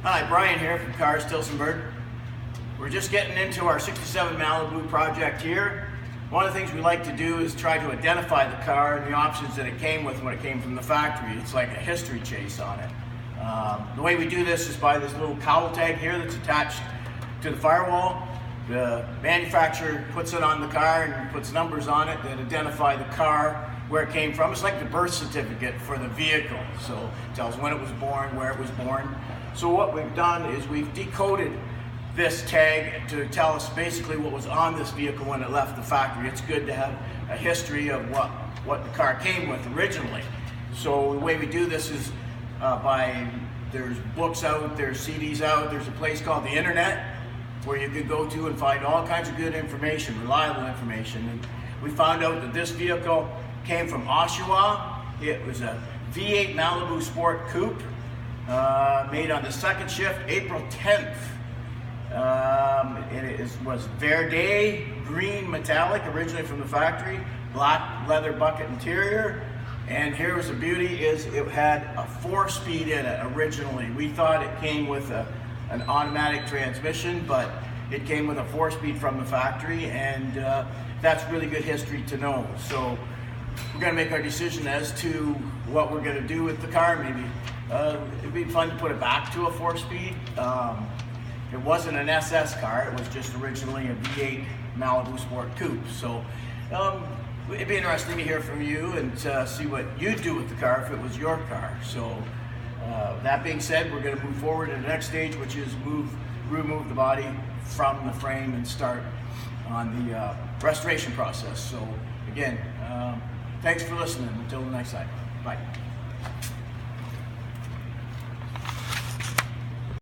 Hi, Brian here from Cars Tillsonburg. We're just getting into our 67 Malibu project here. One of the things we like to do is try to identify the car and the options that it came with when it came from the factory. It's like a history chase on it. The way we do this is by this little cowl tag here that's attached to the firewall. The manufacturer puts it on the car and puts numbers on it that identify the car, where it came from. It's like the birth certificate for the vehicle. So it tells when it was born, where it was born. So what we've done is we've decoded this tag to tell us basically what was on this vehicle when it left the factory. It's good to have a history of what the car came with originally. So the way we do this is there's books out, there's CDs out, there's a place called the internet where you can go to and find all kinds of good information, reliable information. And we found out that this vehicle came from Oshawa. It was a V8 Malibu Sport Coupe, made on the second shift, April 10th. Was Verde green metallic, originally from the factory, black leather bucket interior. And here was the beauty, is it had a 4-speed in it originally. We thought it came with an automatic transmission, but it came with a 4-speed from the factory, and that's really good history to know. So we're going to make our decision as to what we're going to do with the car. Maybe it'd be fun to put it back to a 4-speed. It wasn't an SS car, it was just originally a V8 Malibu Sport Coupe. So it'd be interesting to hear from you and see what you'd do with the car if it was your car. So that being said, we're going to move forward to the next stage, which is remove the body from the frame and start on the restoration process. So again, thanks for listening. Until the next time, bye.